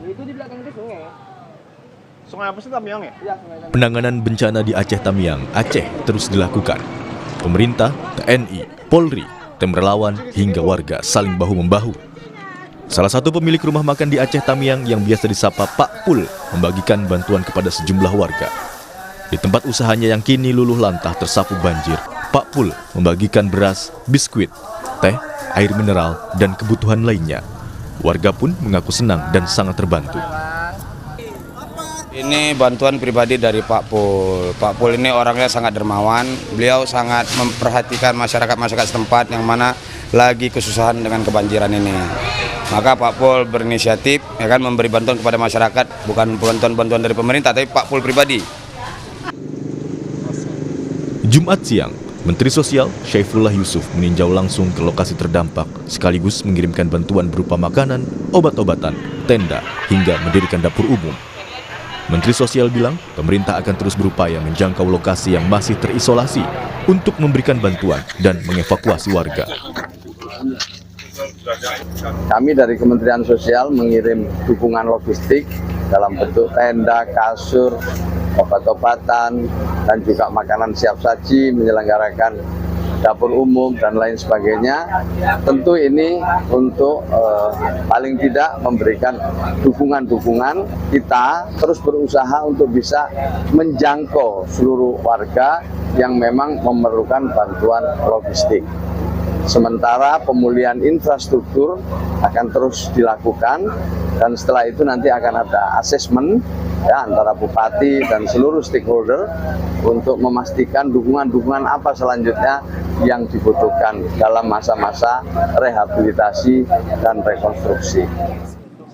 Itu di belakang itu sungai. Sungai apa sih, Tamiang ya? Iya, sungai Tamiang. Penanganan bencana di Aceh Tamiang, Aceh terus dilakukan. Pemerintah, TNI, Polri, tim relawan, hingga warga saling bahu-membahu. Salah satu pemilik rumah makan di Aceh Tamiang yang biasa disapa Pak Pul membagikan bantuan kepada sejumlah warga. Di tempat usahanya yang kini luluh lantah tersapu banjir, Pak Pul membagikan beras, biskuit, teh, air mineral, dan kebutuhan lainnya. Warga pun mengaku senang dan sangat terbantu. Ini bantuan pribadi dari Pak Pul. Pak Pul ini orangnya sangat dermawan. Beliau sangat memperhatikan masyarakat setempat yang mana lagi kesusahan dengan kebanjiran ini. Maka Pak Pul berinisiatif memberi bantuan kepada masyarakat, bukan bantuan dari pemerintah, tapi Pak Pul pribadi. Jumat siang, Menteri Sosial Syaifullah Yusuf meninjau langsung ke lokasi terdampak sekaligus mengirimkan bantuan berupa makanan, obat-obatan, tenda, hingga mendirikan dapur umum. Menteri Sosial bilang pemerintah akan terus berupaya menjangkau lokasi yang masih terisolasi untuk memberikan bantuan dan mengevakuasi warga. Kami dari Kementerian Sosial mengirim dukungan logistik dalam bentuk tenda, kasur, obat-obatan, dan juga makanan siap saji, menyelenggarakan dapur umum dan lain sebagainya. Tentu ini untuk paling tidak memberikan dukungan-dukungan. Kita terus berusaha untuk bisa menjangkau seluruh warga yang memang memerlukan bantuan logistik. Sementara pemulihan infrastruktur akan terus dilakukan, dan setelah itu nanti akan ada asesmen antara bupati dan seluruh stakeholder untuk memastikan dukungan-dukungan apa selanjutnya yang dibutuhkan dalam masa-masa rehabilitasi dan rekonstruksi.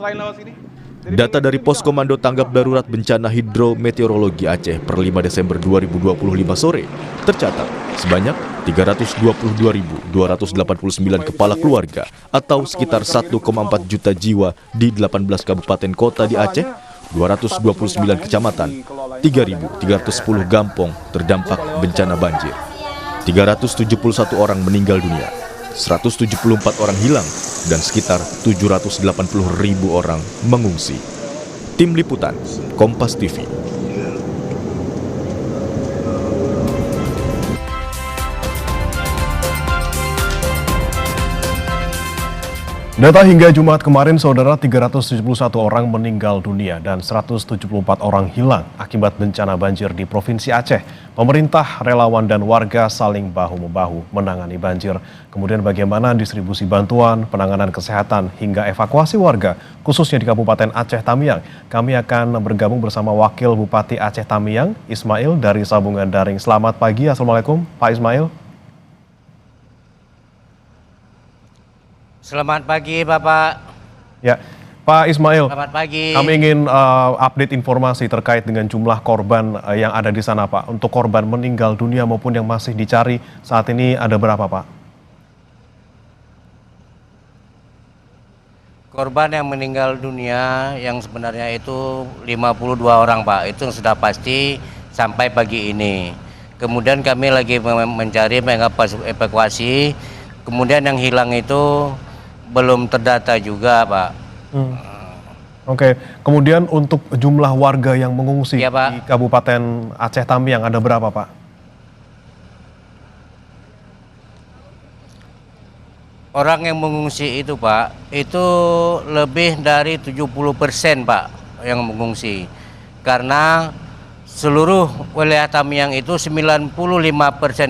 Selain lewat sini? Data dari Pos Komando Tanggap Darurat Bencana Hidrometeorologi Aceh per 5 Desember 2025 sore tercatat sebanyak 322.289 kepala keluarga atau sekitar 1,4 juta jiwa di 18 kabupaten kota di Aceh, 229 kecamatan, 3.310 gampong terdampak bencana banjir. 371 orang meninggal dunia, 174 orang hilang, dan sekitar 780.000 orang mengungsi. Tim Liputan, Kompas TV. Data hingga Jumat kemarin, saudara, 371 orang meninggal dunia dan 174 orang hilang akibat bencana banjir di Provinsi Aceh. Pemerintah, relawan, dan warga saling bahu-membahu menangani banjir. Kemudian bagaimana distribusi bantuan, penanganan kesehatan, hingga evakuasi warga, khususnya di Kabupaten Aceh Tamiang. Kami akan bergabung bersama Wakil Bupati Aceh Tamiang, Ismail, dari sambungan daring. Selamat pagi, Assalamualaikum Pak Ismail. Selamat pagi, Bapak. Ya, Pak Ismail. Selamat pagi. Kami ingin update informasi terkait dengan jumlah korban yang ada di sana, Pak. Untuk korban meninggal dunia maupun yang masih dicari saat ini ada berapa, Pak? Korban yang meninggal dunia yang sebenarnya itu 52 orang, Pak. Itu sudah pasti sampai pagi ini. Kemudian kami lagi mencari evakuasi. Kemudian yang hilang itu belum terdata juga, Pak. Oke. Kemudian untuk jumlah warga yang mengungsi ya, di Kabupaten Aceh Tamiang ada berapa, Pak? Orang yang mengungsi itu, Pak, itu lebih dari 70%, Pak, yang mengungsi. Karena seluruh wilayah Tamiang itu 95%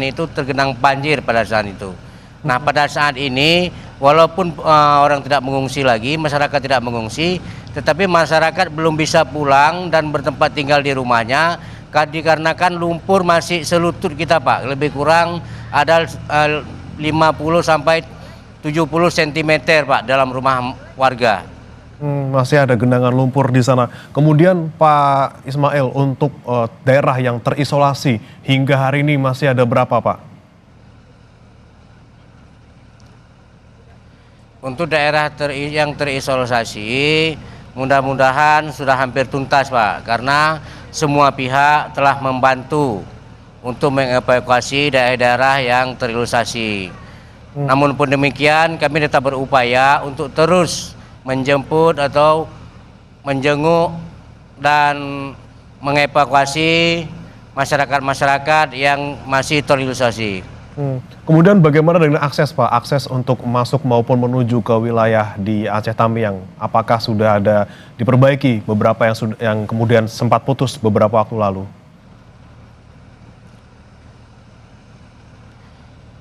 itu tergenang banjir pada saat itu. Nah, pada saat ini walaupun orang tidak mengungsi lagi, masyarakat tidak mengungsi, tetapi masyarakat belum bisa pulang dan bertempat tinggal di rumahnya dikarenakan lumpur masih selutut kita, Pak. Lebih kurang ada 50 sampai 70 cm, Pak, dalam rumah warga. Masih ada genangan lumpur di sana. Kemudian Pak Ismail, untuk daerah yang terisolasi hingga hari ini masih ada berapa, Pak? Untuk daerah yang terisolasi, mudah-mudahan sudah hampir tuntas, Pak, karena semua pihak telah membantu untuk mengevakuasi daerah-daerah yang terisolasi. Namun pun demikian, kami tetap berupaya untuk terus menjemput atau menjenguk dan mengevakuasi masyarakat-masyarakat yang masih terisolasi. Kemudian bagaimana dengan akses Pak? Akses untuk masuk maupun menuju ke wilayah di Aceh Tamiang, apakah sudah ada diperbaiki beberapa yang kemudian sempat putus beberapa waktu lalu?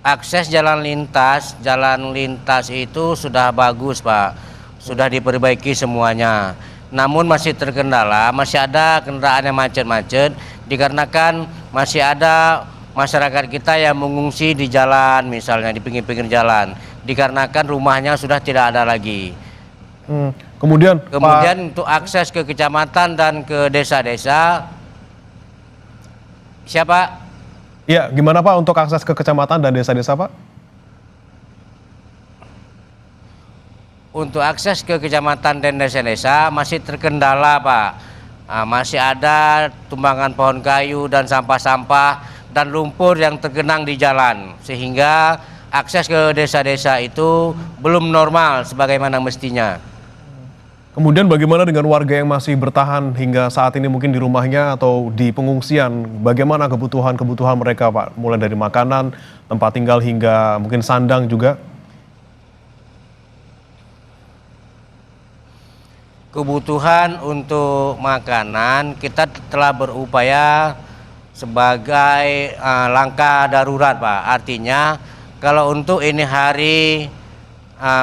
Akses jalan lintas itu sudah bagus Pak, sudah diperbaiki semuanya. Namun masih terkendala, masih ada kendaraan yang macet-macet dikarenakan masih ada masyarakat kita yang mengungsi di jalan, misalnya di pinggir-pinggir jalan, dikarenakan rumahnya sudah tidak ada lagi. Kemudian Untuk akses ke kecamatan dan ke desa-desa, siapa? Ya, gimana Pak untuk akses ke kecamatan dan desa-desa Pak? Untuk akses ke kecamatan dan desa-desa masih terkendala Pak. Masih ada tumbangan pohon kayu dan sampah-sampah dan lumpur yang tergenang di jalan, sehingga akses ke desa-desa itu belum normal sebagaimana mestinya. Kemudian bagaimana dengan warga yang masih bertahan hingga saat ini mungkin di rumahnya atau di pengungsian? Bagaimana kebutuhan-kebutuhan mereka Pak? Mulai dari makanan, tempat tinggal hingga mungkin sandang juga? Kebutuhan untuk makanan kita telah berupaya sebagai langkah darurat Pak. Artinya kalau untuk ini hari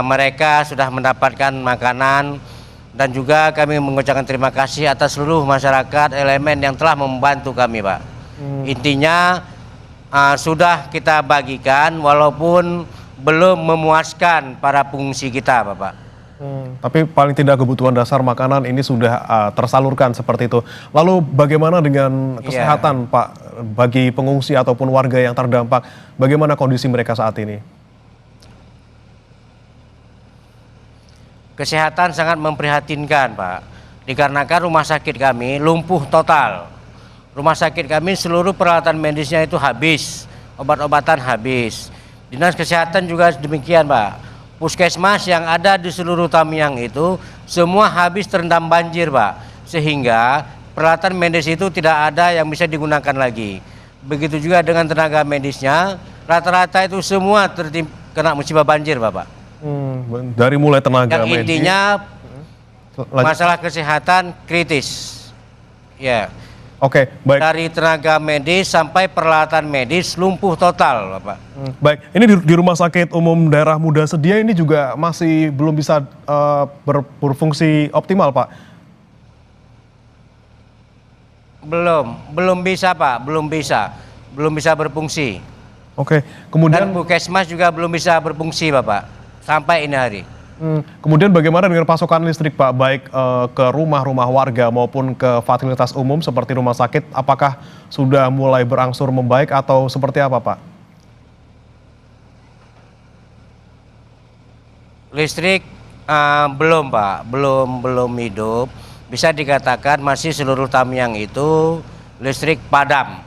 mereka sudah mendapatkan makanan, dan juga kami mengucapkan terima kasih atas seluruh masyarakat elemen yang telah membantu kami Pak. Intinya sudah kita bagikan walaupun belum memuaskan para pengungsi kita Bapak. Tapi paling tidak kebutuhan dasar makanan ini sudah tersalurkan seperti itu. Lalu bagaimana dengan kesehatan Pak bagi pengungsi ataupun warga yang terdampak? Bagaimana kondisi mereka saat ini? Kesehatan sangat memprihatinkan Pak, dikarenakan rumah sakit kami lumpuh total. Rumah sakit kami seluruh peralatan medisnya itu habis, obat-obatan habis. Dinas Kesehatan juga demikian Pak. Puskesmas yang ada di seluruh Tamiang itu semua habis terendam banjir Pak, sehingga peralatan medis itu tidak ada yang bisa digunakan lagi. Begitu juga dengan tenaga medisnya, rata-rata itu semua kena musibah banjir Bapak. Dari mulai tenaga medis. Intinya masalah kesehatan kritis. Ya. Oke, baik. Dari tenaga medis sampai peralatan medis lumpuh total, Bapak. Baik, ini di Rumah Sakit Umum Daerah Muda Sedia ini juga masih belum bisa berfungsi optimal, Pak? Belum bisa, Pak, belum bisa berfungsi. Oke, kemudian Dan Puskesmas juga belum bisa berfungsi, Bapak, sampai ini hari. Kemudian bagaimana dengan pasokan listrik Pak, baik ke rumah-rumah warga maupun ke fasilitas umum seperti rumah sakit, apakah sudah mulai berangsur membaik atau seperti apa Pak? Listrik belum Pak, belum hidup. Bisa dikatakan masih seluruh Tamiang itu listrik padam.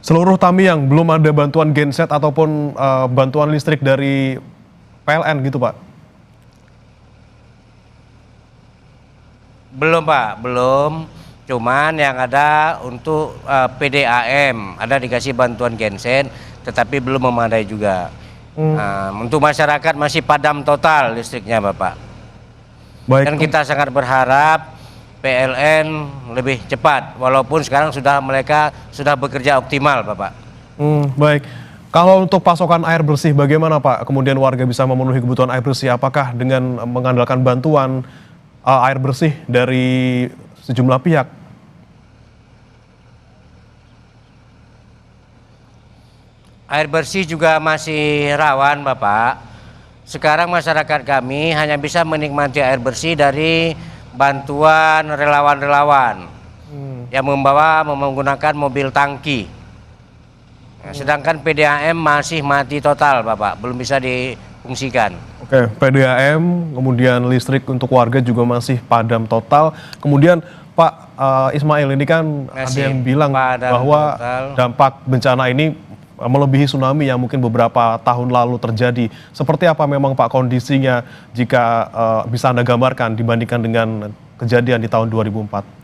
Seluruh Tamiang belum ada bantuan genset ataupun bantuan listrik dari PLN gitu Pak? Belum Pak, belum. Cuman yang ada untuk PDAM, ada dikasih bantuan genset, tetapi belum memadai juga. Untuk masyarakat masih padam total listriknya Bapak. Baik. Dan kita sangat berharap PLN lebih cepat, walaupun sekarang mereka sudah bekerja optimal Bapak. Baik. Kalau untuk pasokan air bersih bagaimana Pak? Kemudian warga bisa memenuhi kebutuhan air bersih, apakah dengan mengandalkan bantuan air bersih dari sejumlah pihak? Air bersih juga masih rawan Bapak. Sekarang masyarakat kami hanya bisa menikmati air bersih dari bantuan relawan-relawan yang menggunakan mobil tangki. Sedangkan PDAM masih mati total Bapak, belum bisa difungsikan. Oke, PDAM, kemudian listrik untuk warga juga masih padam total. Kemudian Pak Ismail, ini kan ada yang bilang bahwa dampak bencana ini melebihi tsunami yang mungkin beberapa tahun lalu terjadi. Seperti apa memang Pak kondisinya jika bisa Anda gambarkan dibandingkan dengan kejadian di tahun 2004?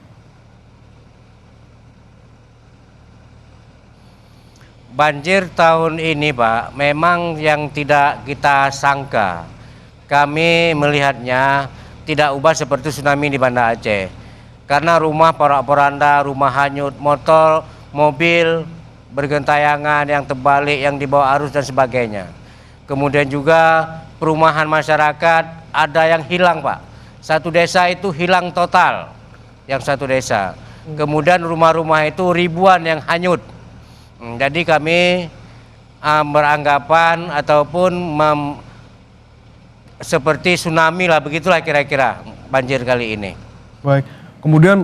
Banjir tahun ini Pak, memang yang tidak kita sangka. Kami melihatnya tidak ubah seperti tsunami di Banda Aceh. Karena rumah porak-poranda, rumah hanyut, motor, mobil bergentayangan, yang terbalik, yang dibawa arus dan sebagainya. Kemudian juga perumahan masyarakat ada yang hilang Pak. Satu desa itu hilang total, yang satu desa. Kemudian rumah-rumah itu ribuan yang hanyut. Jadi kami beranggapan ataupun seperti tsunami lah, begitulah kira-kira banjir kali ini. Baik, kemudian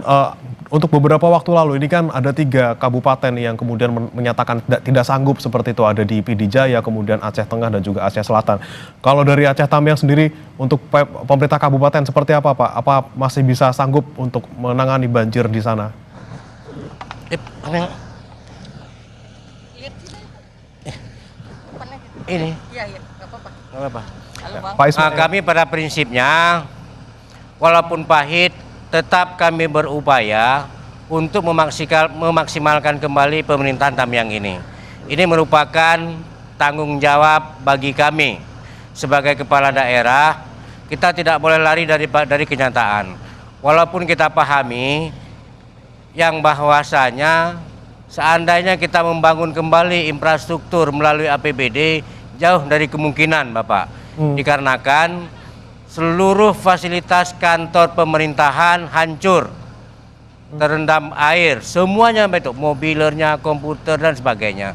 untuk beberapa waktu lalu ini kan ada 3 kabupaten yang kemudian menyatakan tidak sanggup seperti itu, ada di PD Jaya, kemudian Aceh Tengah dan juga Aceh Selatan. Kalau dari Aceh Tamiang sendiri untuk pemerintah kabupaten seperti apa Pak? Apa masih bisa sanggup untuk menangani banjir di sana? Ini? Iya, nggak apa-apa. Nggak apa-apa. Halo, Bang. Pak Ismail. Kami pada prinsipnya, walaupun pahit, tetap kami berupaya untuk memaksimalkan kembali pemerintahan Tamiang ini. Ini merupakan tanggung jawab bagi kami sebagai kepala daerah. Kita tidak boleh lari dari kenyataan. Walaupun kita pahami yang bahwasanya seandainya kita membangun kembali infrastruktur melalui APBD, jauh dari kemungkinan Bapak. Dikarenakan seluruh fasilitas kantor pemerintahan hancur, terendam air, semuanya betul, mobilernya, komputer dan sebagainya.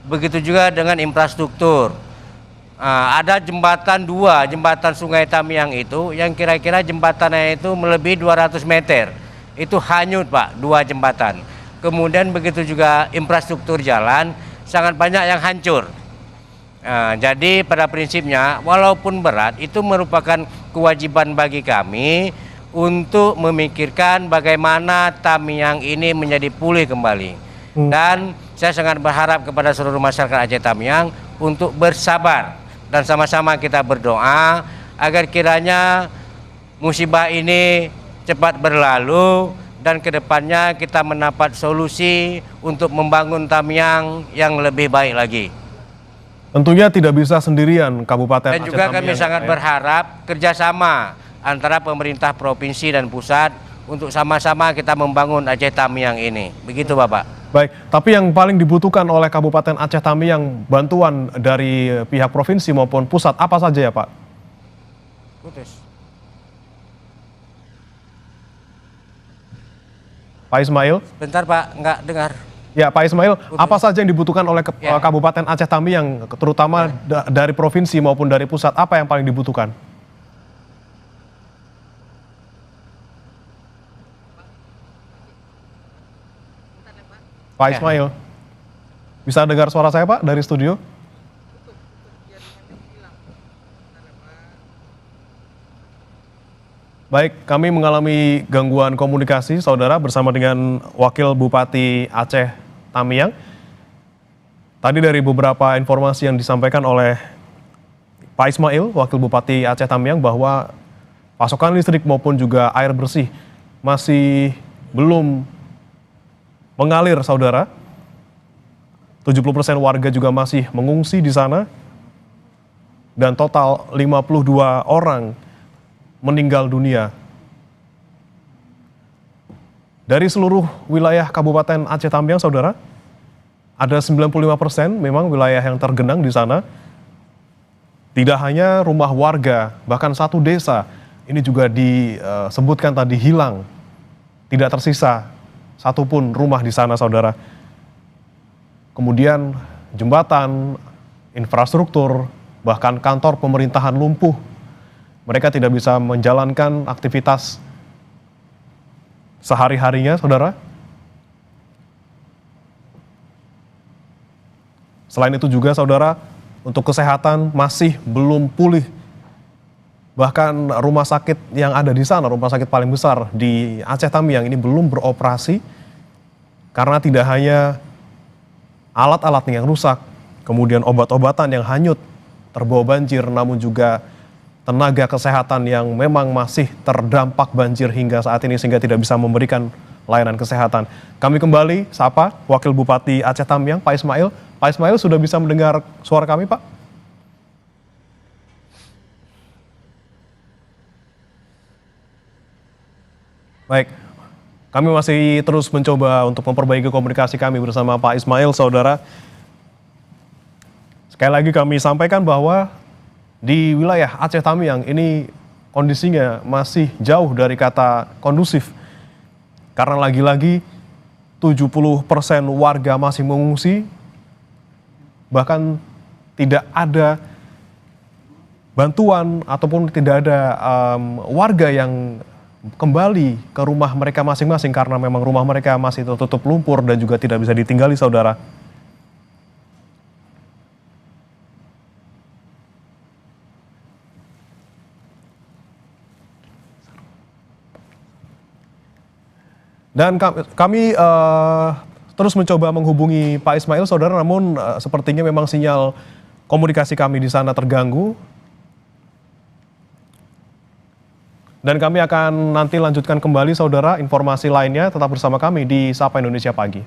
Begitu juga dengan infrastruktur. Ada jembatan 2, jembatan Sungai Tamiang itu yang kira-kira jembatannya itu melebihi 200 meter. Itu hanyut Pak, 2 jembatan. Kemudian begitu juga infrastruktur jalan, sangat banyak yang hancur. Jadi pada prinsipnya walaupun berat, itu merupakan kewajiban bagi kami untuk memikirkan bagaimana Tamiang ini menjadi pulih kembali. Dan saya sangat berharap kepada seluruh masyarakat Aceh Tamiang untuk bersabar dan sama-sama kita berdoa agar kiranya musibah ini cepat berlalu dan kedepannya kita mendapat solusi untuk membangun Tamiang yang lebih baik lagi. Tentunya tidak bisa sendirian Kabupaten Dan Aceh juga Tamiang, kami sangat Pak, ya. berharap kerjasama antara pemerintah provinsi dan pusat untuk sama-sama kita membangun Aceh Tamiang ini. Begitu Bapak. Baik, tapi yang paling dibutuhkan oleh Kabupaten Aceh Tamiang bantuan dari pihak provinsi maupun pusat apa saja ya Pak? Putus. Pak Ismail? Bentar Pak, nggak dengar. Ya Pak Ismail, apa saja yang dibutuhkan oleh Kabupaten Aceh Tamiang, terutama dari provinsi maupun dari pusat, apa yang paling dibutuhkan? Pak Ismail, bisa dengar suara saya Pak dari studio? Baik, kami mengalami gangguan komunikasi saudara bersama dengan Wakil Bupati Aceh Tamiang. Tadi dari beberapa informasi yang disampaikan oleh Pak Ismail, Wakil Bupati Aceh Tamiang, bahwa pasokan listrik maupun juga air bersih masih belum mengalir saudara. 70% warga juga masih mengungsi di sana. Dan total 52 orang meninggal dunia. Dari seluruh wilayah Kabupaten Aceh Tamiang, saudara, ada 95% memang wilayah yang tergenang di sana. Tidak hanya rumah warga, bahkan satu desa ini juga disebutkan tadi hilang. Tidak tersisa satupun rumah di sana, saudara. Kemudian jembatan, infrastruktur, bahkan kantor pemerintahan lumpuh. Mereka tidak bisa menjalankan aktivitas sehari-harinya, saudara. Selain itu juga, saudara, untuk kesehatan masih belum pulih. Bahkan rumah sakit yang ada di sana, rumah sakit paling besar di Aceh Tamiang ini belum beroperasi karena tidak hanya alat-alatnya yang rusak, kemudian obat-obatan yang hanyut terbawa banjir, namun juga tenaga kesehatan yang memang masih terdampak banjir hingga saat ini sehingga tidak bisa memberikan layanan kesehatan. Kami kembali sapa Wakil Bupati Aceh Tamiang, Pak Ismail. Pak Ismail sudah bisa mendengar suara kami, Pak? Baik, kami masih terus mencoba untuk memperbaiki komunikasi kami bersama Pak Ismail, saudara. Sekali lagi kami sampaikan bahwa di wilayah Aceh Tamiang ini kondisinya masih jauh dari kata kondusif. Karena lagi-lagi 70% warga masih mengungsi, bahkan tidak ada bantuan ataupun tidak ada warga yang kembali ke rumah mereka masing-masing karena memang rumah mereka masih tertutup lumpur dan juga tidak bisa ditinggali, saudara. Dan kami terus mencoba menghubungi Pak Ismail, saudara, namun sepertinya memang sinyal komunikasi kami di sana terganggu. Dan kami akan nanti lanjutkan kembali, saudara, informasi lainnya tetap bersama kami di Sapa Indonesia Pagi.